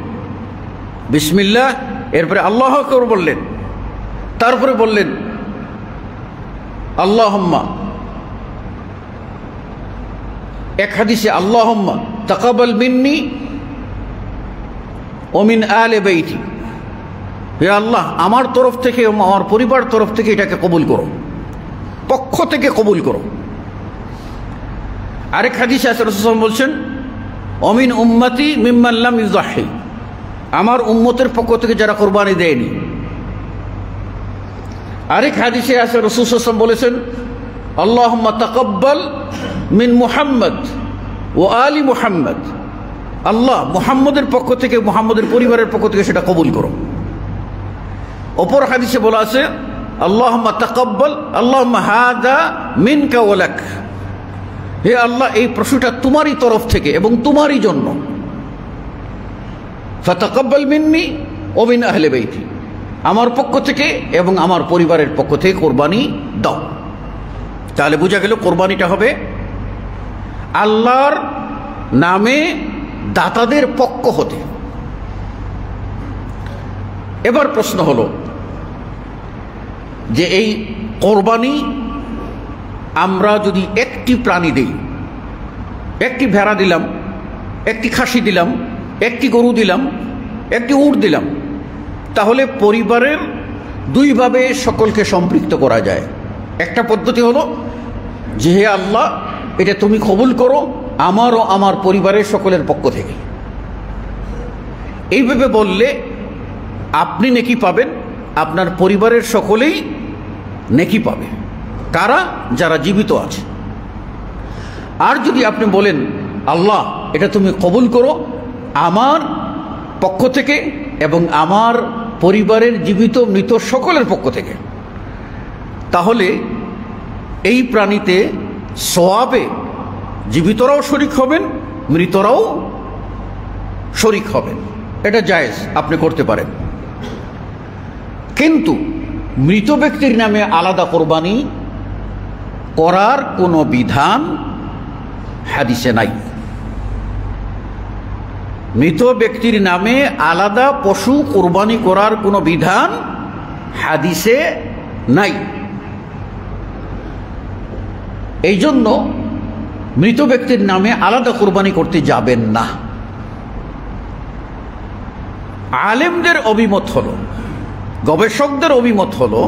বিসমিল্লাহ, এরপরে আল্লাহু আকবার বললেন, তারপরে বললেন আল্লাহুম্মা, এক হাদিসে আল্লাহুম্মা তাকাব্বাল মিন্নি ওয়া মিন আলি বাইতি, হে আল্লাহ আমার তরফ থেকে, আমার পরিবার তরফ থেকে এটাকে কবুল করো, পক্ষ থেকে কবুল করো। আরেক হাদিসে রাসূল সাল্লাল্লাহু আলাইহি ওয়াসাল্লাম বলছেন অমিন উম্মতি মিম্মান লাম ইউযাহি, আমার উম্মতের পক্ষ থেকে যারা কোরবানি দেয়নি। আরেক হাদিসে আছে রাসূল সাল্লাল্লাহু আলাইহি ওয়াসাল্লাম বলেছেন আল্লাহুম্মা তাকাব্বাল মিন মুহাম্মদ ওয়া আলি মুহাম্মদ, আল্লাহ মুহাম্মদের পক্ষ থেকে, মুহাম্মদের পরিবারের পক্ষ থেকে সেটা কবুল করো। অপর হাদিসে বলা আছে আল্লাহুম্মা তাকাব্বাল, আল্লাহুম্মা হাযা মিনকা ওয়া লাক, হে আল্লাহ এই প্রশ্নটা তোমারই তরফ থেকে এবং তোমারই জন্য। ফাতাকাব্বাল মিন্নি ওয়া মিন আহলি বাইতি, আমার পক্ষ থেকে এবং আমার পরিবারের পক্ষ থেকে কোরবানি দাও। তাহলে বোঝা গেল কোরবানিটা হবে আল্লাহর নামে দাতাদের পক্ষ হতে। এবার প্রশ্ন হলো যে এই কোরবানি আমরা যদি একটি প্রাণী দেই, একটি ভেড়া দিলাম, একটি খাসি দিলাম, একটি গরু দিলাম, একটি উট দিলাম, তাহলে পরিবারের দুইভাবে সকলকে সম্পৃক্ত করা যায়। একটা পদ্ধতি হলো যে হে আল্লাহ এটা তুমি কবুল করো আমার ও আমার পরিবারের সকলের পক্ষ থেকে। এইভাবে বললে আপনি নেকি পাবেন, আপনার পরিবারের সকলেই নেকি পাবে। কারা? যারা জীবিত আছে। আর যদি আপনি বলেন আল্লাহ এটা তুমি কবুল করো আমার পক্ষ থেকে এবং আমার পরিবারের জীবিত মৃত সকলের পক্ষ থেকে, তাহলে এই প্রাণীতে সওয়াবে জীবিতরাও শরীক হবেন, মৃতরাও শরীক হবেন। এটা জায়েজ, আপনি করতে পারেন। কিন্তু মৃত ব্যক্তির নামে আলাদা কোরবানি করার কোনো বিধান হাদিসে নাই। মৃত ব্যক্তির নামে আলাদা পশু কোরবানি করার কোনো বিধান হাদিসে নাই। এই জন্য মৃত ব্যক্তির নামে আলাদা কোরবানি করতে যাবেন না। আলেমদের অভিমত হলো, গবেষকদের অভিমত হলো,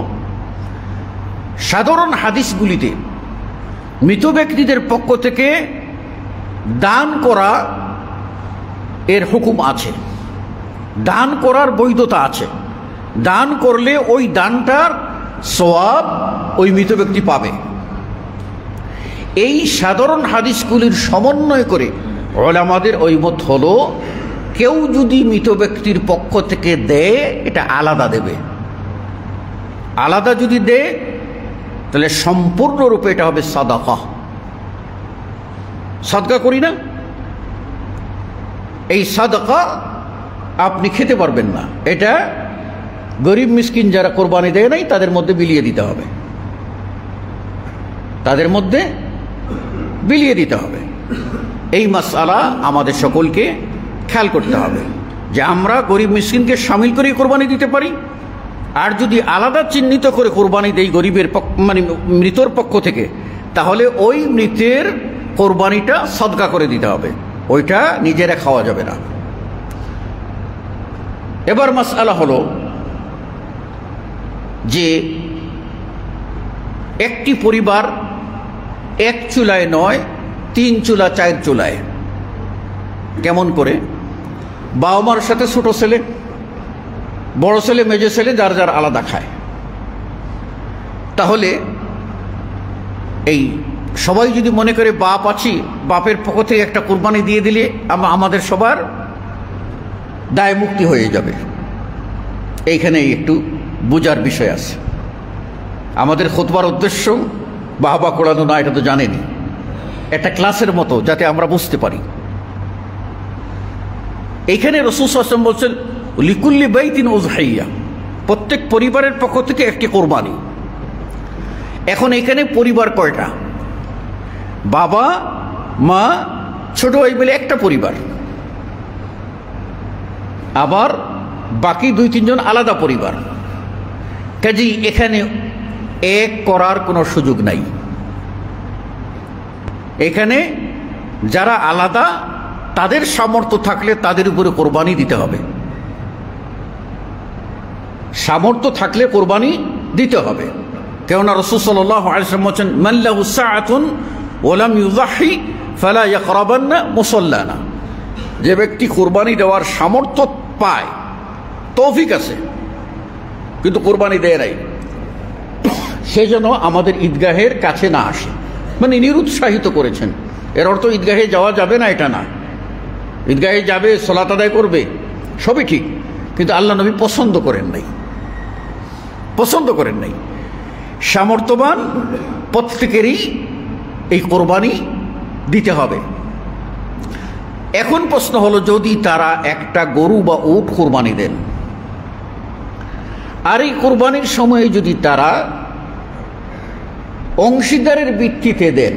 সাধারণ হাদিসগুলিতে মৃত ব্যক্তিদের পক্ষ থেকে দান করা এর হুকুম আছে, দান করার বৈধতা আছে। দান করলে ওই দানটার সওয়াব ওই মৃত ব্যক্তি পাবে। এই সাধারণ হাদিসগুলির সমন্বয় করে উলামাদের ঐমত হলো কেউ যদি মৃত ব্যক্তির পক্ষ থেকে দেয় এটা আলাদা দেবে। আলাদা যদি দেয় তাহলে সম্পূর্ণরূপে এটা হবে সাদাকা। সাদকা করি না, এই সাদাকা আপনি খেতে পারবেন না। এটা গরিব মিসকিন যারা কোরবানি দেয় নাই তাদের মধ্যে বিলিয়ে দিতে হবে, তাদের মধ্যে বিলিয়ে দিতে হবে। এই মাসআলা আমাদের সকলকে খেয়াল করতে হবে যে আমরা গরিব মিসকিনকে শামিল করে কোরবানি দিতে পারি। আর যদি আলাদা চিহ্নিত করে কোরবানি দেই গরিবের মানে মৃতর পক্ষ থেকে, তাহলে ওই মৃতের কোরবানিটা সদকা করে দিতে হবে, ওইটা নিজেরা খাওয়া যাবে না। এবার মাসআলা হলো যে একটি পরিবার এক চুলায় নয় 3 চুলা 4 চুলায়। কেমন করে? বাবা মার সাথে ছোট ছেলে, বড় ছেলে, মেজো ছেলে যার যার আলাদা খায়। তাহলে এই সবাই যদি মনে করে বাপ আছি, বাপের পক্ষ থেকে একটা কোরবানি দিয়ে দিলে আমাদের সবার দায় মুক্তি হয়ে যাবে। এইখানে একটু বোঝার বিষয় আছে। আমাদের খুতবার উদ্দেশ্য বাহবা কোরআন না, এটা তো জানেনি, একটা ক্লাসের মতো যাতে আমরা বুঝতে পারি। এইখানে রাসূল সাল্লাল্লাহু আলাইহি ওয়াসাল্লাম বলছেন লিকুল্লি বাইতিন উযহিয়া, প্রত্যেক পরিবারের পক্ষ থেকে একটি কোরবানি। এখন এখানে পরিবার কয়টা? বাবা মা ছোট ভাই বলে একটা পরিবার, আবার বাকি 2-3 জন আলাদা পরিবার। কাজেই এখানে এক করার কোনো সুযোগ নাই। এখানে যারা আলাদা তাদের সামর্থ্য থাকলে তাদের উপরে কোরবানি দিতে হবে, সামর্থ্য থাকলে কোরবানি দিতে হবে। কেননা রাসূল সাল্লাল্লাহু আলাইহি ওয়াসাল্লাম বলেন মান লাহু সাআতুন ওয়া লাম ইউযাহি ফালা ইয়াকরাবান্না মুসাল্লানা। যে ব্যক্তি কোরবানি দেওয়ার সামর্থ্য পায়, তৌফিক আছে, কিন্তু কোরবানি দেয় নাই, সে যেন আমাদের ঈদগাহের কাছে না আসে। মানে নিরুৎসাহিত করেছেন। এর অর্থ ঈদগাহে যাওয়া যাবে না এটা না, ঈদগাহে যাবে, সালাত আদায় করবে, সবই ঠিক, কিন্তু আল্লাহ নবী পছন্দ করেন নাই। সামর্থ্যবান প্রত্যেকেরই এই কোরবানি দিতে হবে। এখন প্রশ্ন হলো, যদি তারা একটা গরু বা উট কোরবানি দেন, আর এই কোরবানির সময়ে যদি তারা অংশীদারের ভিত্তিতে দেন,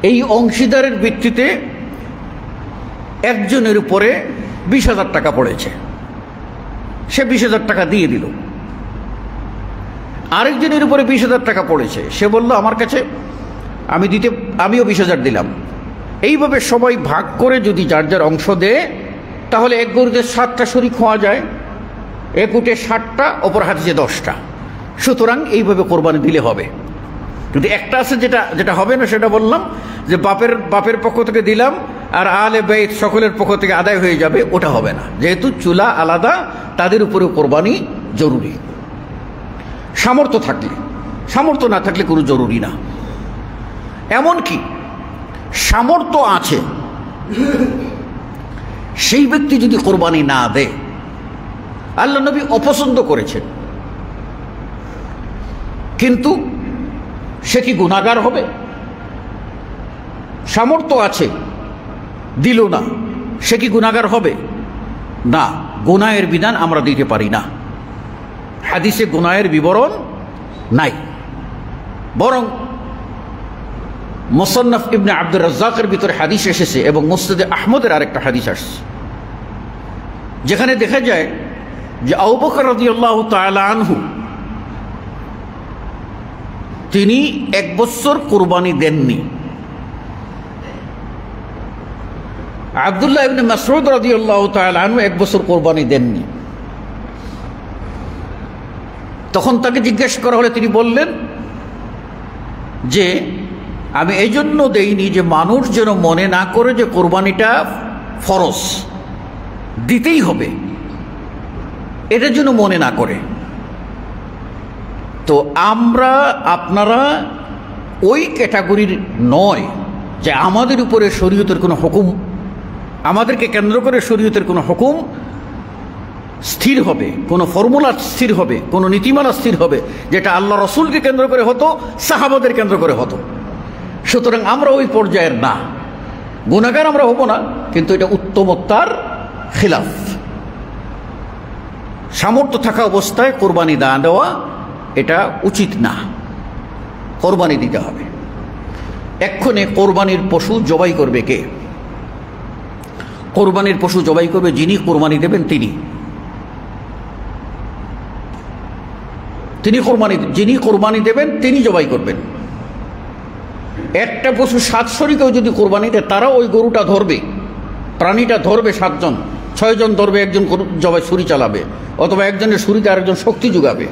এই অংশীদারের ভিত্তিতে একজনের উপরে 20,000 টাকা পড়েছে, সে 20,000 টাকা দিয়ে দিল। আরেকজনের উপরে 20,000 টাকা পড়েছে, সে বলল আমার কাছে আমিও 20,000 দিলাম। এইভাবে সবাই ভাগ করে যদি যার যার অংশ দেয়, তাহলে এক গরুতে 7টা শরীক হওয়া যায়, এক উটে 60টা, অপর হাদিসে 10টা। সুতরাং এইভাবে কোরবানি দিলে হবে। কিন্তু একটা আছে যেটা হবে না, সেটা বললাম যে বাপের পক্ষ থেকে দিলাম আর আলে বাইত সকলের পক্ষ থেকে আদায় হয়ে যাবে, ওটা হবে না। যেহেতু চুলা আলাদা, তাদের উপরেও কোরবানি জরুরি। সামর্থ্য না থাকলে কোনো জরুরি না। এমনকি সামর্থ্য আছে, সেই ব্যক্তি যদি কোরবানি না দেয়, আল্লাহ নবী অপছন্দ করেছেন, কিন্তু সে কি গুনাহগার হবে? সামর্থ্য আছে, দিল না, সে কি গুনাহগার হবে? না, গুনাহের বিধান আমরা দিতে পারি না। হাদিসে গুনাহের বিবরণ নাই, বরং মুসান্নাফ ইবনে আব্দুর রাজ্জাকের ভিতরে হাদিস এসেছে এবং মুসনাদে আহমদের আরেকটা হাদিস আসছে, যেখানে দেখা যায় যে আবু বকর রাদিয়াল্লাহু তাআলা আনহু তিনি 1 বছর কুরবানি দেননি। আব্দুল্লাহ ইবনে মাসউদ রাদিয়াল্লাহু তাআলা আনহু 1 বছর কুরবানি দেননি। তখন তাকে জিজ্ঞেস করা হলে তিনি বললেন যে আমি এই জন্য দেইনি যে মানুষ যেন মনে না করে যে কোরবানিটা ফরজ, দিতেই হবে, এটা যেন মনে না করে। তো আপনারা ওই ক্যাটাগরির নয় যে আমাদের উপরে শরীয়তের কোনো হুকুম, আমাদেরকে কেন্দ্র করে শরীয়তের কোনো হুকুম স্থির হবে, কোনো ফর্মুলা স্থির হবে, কোনো নীতিমালা স্থির হবে, যেটা আল্লাহ রসুলকে কেন্দ্র করে হতো, সাহাবাদের কেন্দ্র করে হতো। সুতরাং আমরা ওই পর্যায়ের না, গুনাহগার আমরা হব না, কিন্তু এটা উত্তমতার খিলাফ। সামর্থ্য থাকা অবস্থায় কোরবানি না দেওয়া এটা উচিত না, কোরবানি দিতে হবে। এক্ষণে কোরবানির পশু জবাই করবে কে? কোরবানির পশু জবাই করবে যিনি কোরবানি দেবেন, যিনি কোরবানি দেবেন তিনি জবাই করবেন। একটা পশু 7 শরীকেও যদি কোরবানি দেয়, তারা ওই গরুটা ধরবে, প্রাণীটা ধরবে 7 জন, 6 জন ধরবে, একজন জবাই ছুরি চালাবে, অথবা একজনের ছুরিতে আরেকজন শক্তি যোগাবে,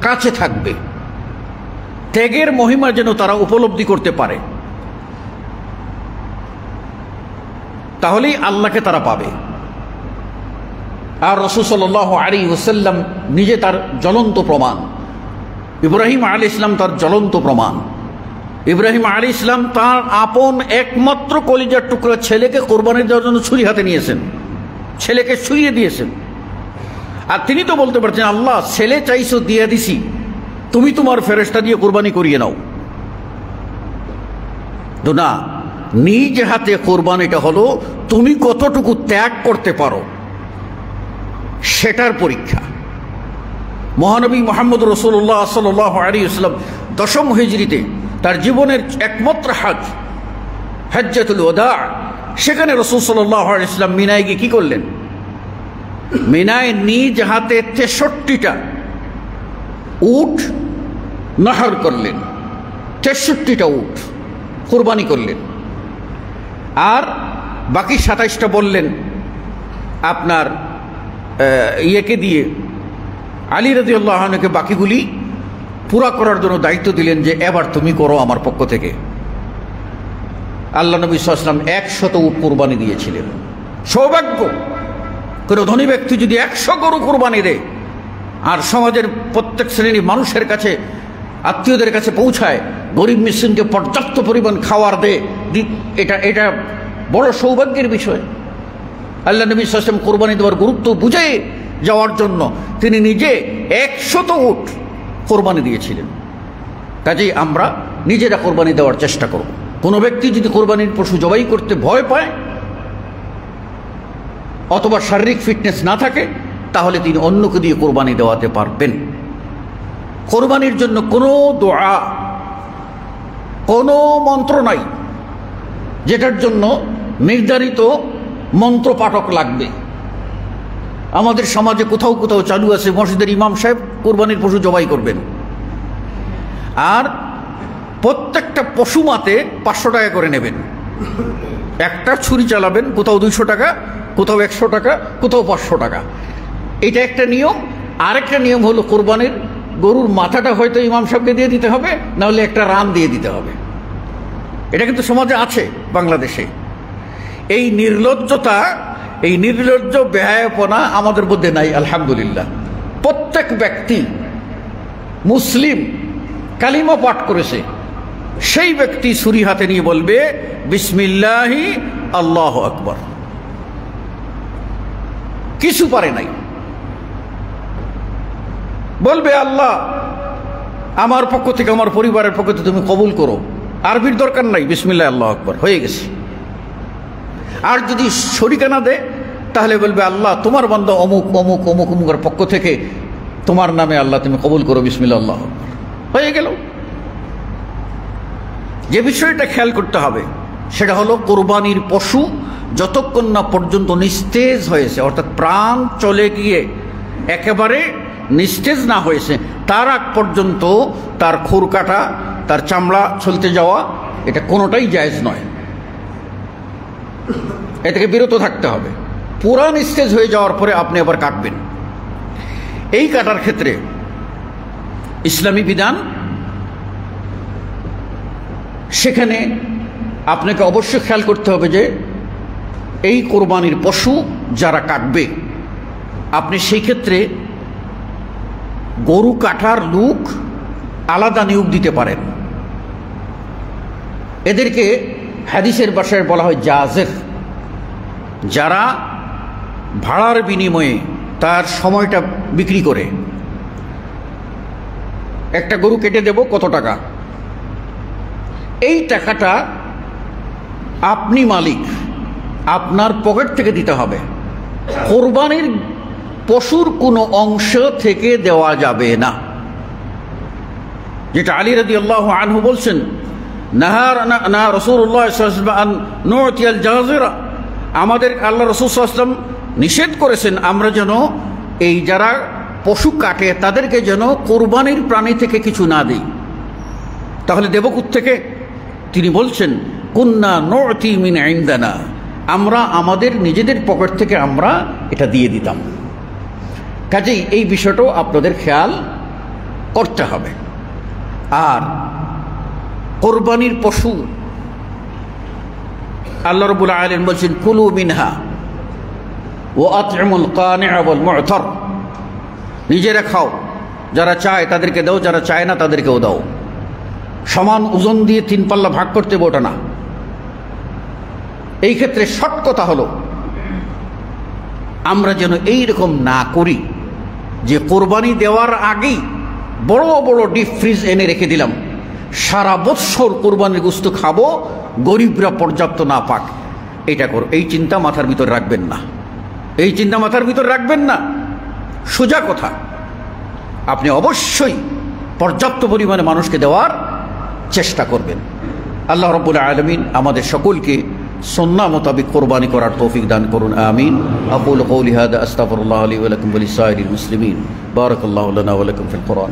কাছে থাকবে। ত্যাগের মহিমা যেন তারা উপলব্ধি করতে পারে, তাহলেই আল্লাহকে তারা পাবে। আর রাসূল সাল্লাল্লাহু আলাইহি ওয়াসাল্লাম নিজে তার জ্বলন্ত প্রমাণ। ইব্রাহিম আলাইহিস সালাম তার জ্বলন্ত প্রমাণ। ইব্রাহিম আলাইহিস সালাম তার আপন একমাত্র কলিজার টুকরা ছেলেকে কোরবানি দেওয়ার জন্য ছুরি হাতে নিয়েছেন, ছেলেকে ছুঁয়ে দিয়েছেন। আর তিনি তো বলতে পারছেন, আল্লাহ ছেলে চাইছো দিয়ে দিছি, তুমি তোমার ফেরেশতা দিয়ে কোরবানি করিয়ে নাও। তো না, নিজ হাতে কোরবানিটা হলো তুমি কতটুকু ত্যাগ করতে পারো, সেটার পরীক্ষা। মহানবী মুহাম্মদ রাসূলুল্লাহ সাল্লাল্লাহু আলাইহি ওয়াসাল্লাম 10ম হিজরিতে তার জীবনের একমাত্র হজ, হজ্জাতুল ওয়াদা, সেখানে রাসূল সাল্লাল্লাহু আলাইহি ওয়াসাল্লাম মিনায় গিয়ে কি করলেন? মিনায় নিজ হাতে 63টা উট নহর করলেন, 63টা উট কুরবানি করলেন। আর বাকি 27টা বললেন আপনার ইয়েকে দিয়ে, আলী রাদিয়াল্লাহু আনহুকে বাকিগুলি পুরা করার জন্য দায়িত্ব দিলেন যে এবার তুমি করো আমার পক্ষ থেকে। আল্লাহ নবী সাল্লাল্লাহু আলাইহি ওয়াসাল্লাম 100 উট কুরবানি দিয়েছিলেন। সৌভাগ্য, কোনো ধনী ব্যক্তি যদি 100 গরু কুরবানি দেয় আর সমাজের প্রত্যেক শ্রেণীর মানুষের কাছে, আত্মীয়দের কাছে পৌঁছায়, গরিব মিসকিনকে পর্যাপ্ত পরিমাণ খাওয়ার দেয়, এটা বড় সৌভাগ্যের বিষয়। আল্লাহ নবী সাল্লাল্লাহু আলাইহি ওয়াসাল্লাম কোরবানি দেওয়ার গুরুত্ব বুঝে যাওয়ার জন্য তিনি নিজে 100 উট কোরবানি দিয়েছিলেন। কাজেই আমরা নিজেরা কোরবানি দেওয়ার চেষ্টা করব। কোনো ব্যক্তি যদি কোরবানির পশু জবাই করতে ভয় পায় অথবা শারীরিক ফিটনেস না থাকে, তাহলে তিনি অন্যকে দিয়ে কোরবানি দেওয়াতে পারবেন। কোরবানির জন্য কোনো দোয়া, কোনো মন্ত্র নাই যেটার জন্য নির্ধারিত মন্ত্র পাঠক লাগবে। আমাদের সমাজে কোথাও কোথাও চালু আছে, মসজিদের ইমাম সাহেব কোরবানির পশু জবাই করবেন, আর প্রত্যেকটা পশু মাতে 500 টাকা করে নেবেন। একটা ছুরি চালাবেন, কোথাও 200 টাকা, কোথাও 100 টাকা, কোথাও 500 টাকা। এটা একটা নিয়ম। আরেকটা নিয়ম হলো কোরবানির গরুর মাথাটা হয়তো ইমাম সাহেবকে দিয়ে দিতে হবে, নাহলে একটা রান দিয়ে দিতে হবে। এটা কিন্তু সমাজে আছে বাংলাদেশে। এই নির্লজ্জতা, এই নির্লজ্জ বেহায়াপনা আমাদের মধ্যে নাই, আলহামদুলিল্লাহ। প্রত্যেক ব্যক্তি মুসলিম কালিমা পাঠ করেছে, সেই ব্যক্তি ছুরি হাতে নিয়ে বলবে বিসমিল্লাহি আল্লাহু আকবার। কিছু পারে নাই, বলবে আল্লাহ আমার পক্ষ থেকে, আমার পরিবারের পক্ষ থেকে তুমি কবুল করো। আরবির দরকার নাই, বিসমিল্লাহ আল্লাহু আকবার হয়ে গেছে। আর যদি শরিকানা দেয় তাহলে বলবে আল্লাহ তোমার বান্দা অমুক অমুক অমুক অমুকের পক্ষ থেকে তোমার নামে আল্লাহ তুমি কবুল করো, বিসমিল্লাহ আল্লাহু আকবার হয়ে গেল। যে বিষয়টা খেয়াল করতে হবে সেটা হলো কোরবানির পশু যতক্ষণ না পর্যন্ত নিস্তেজ হয়েছে, অর্থাৎ প্রাণ চলে গিয়ে একেবারে নিস্তেজ না হয়েছে, তার আগ পর্যন্ত তার খুর কাটা, তার চামড়া ছলতে যাওয়া, এটা কোনোটাই জায়েজ নয়। এ থেকে বিরত থাকতে হবে। পুরা নিস্তেজ হয়ে যাওয়ার পরে আপনি আবার কাটবেন। এই কাটার ক্ষেত্রে ইসলামী বিধান, সেখানে আপনাকে অবশ্যই খেয়াল করতে হবে যে এই কোরবানির পশু যারা কাটবে, আপনি সেই ক্ষেত্রে গরু কাটার লোক আলাদা নিয়োগ দিতে পারেন। এদেরকে হাদিসের ভাষায় বলা হয় জাজের, যারা ভাড়ার বিনিময়ে তার সময়টা বিক্রি করে। একটা গরু কেটে দেব কত টাকা, এই টাকাটা আপনি মালিক, আপনার পকেট থেকে দিতে হবে। কোরবানির পশুর কোনো অংশ থেকে দেওয়া যাবে না, যেটা আলী রাদিয়াল্লাহু আনহু বলছেন না রাসূলুল্লাহ সাল্লাল্লাহু আলাইহি ওয়াসাল্লাম নুতিয়াল জাযিরা, আমাদের আল্লাহ রাসূল সাল্লাল্লাহু আলাইহি ওয়াসাল্লাম নিষেধ করেছেন আমরা যেন এই যারা পশু কাটে তাদেরকে যেন কোরবানির প্রাণী থেকে কিছু না দিই। তাহলে দেব কোত্থেকে? তিনি বলছেন কুন্না নুতি মিন ইনদানা, আমরা আমাদের নিজেদের পকেট থেকে আমরা এটা দিয়ে দিতাম। কাজেই এই বিষয়টাও আপনাদের খেয়াল করতে হবে। আর কোরবানির পশু আল্লাহ রাব্বুল আলামিন বলছেন কুলু মিনহা ওয়া আত'ইমুল কানি'a ওয়াল মু'তার, নিজেরা খাও, যারা চায় তাদেরকে দাও, যারা চায় না তাদেরকেও দাও। সমান ওজন দিয়ে 3 পাল্লা ভাগ করতে ওটা না। এই ক্ষেত্রে শর্ট কথা হলো আমরা যেন এই রকম না করি যে কোরবানি দেওয়ার আগেই বড় বড় ডিপ ফ্রিজ এনে রেখে দিলাম, সারা বৎসর কোরবানির গোশত খাবো, গরিবরা পর্যাপ্ত না পাক। এটা করো, এই চিন্তা মাথার ভিতর রাখবেন না, এই চিন্তা মাথার ভিতর রাখবেন না। সোজা কথা, আপনি অবশ্যই পর্যাপ্ত পরিমাণে মানুষকে দেওয়ার চেষ্টা করবেন। আল্লাহ রাব্বুল আলামিন আমাদের সকলকে সুন্নাহ মোতাবেক কোরবানি করার তৌফিক দান করুন, আমিন। আকুলু কওলি হাযা আস্তাগফিরুল্লাহ লি ওয়া লাকুম ওয়া লিসাইরিল মুসলিমিন। বারাকাল্লাহু লানা ওয়া লাকুম ফিল কুরআন।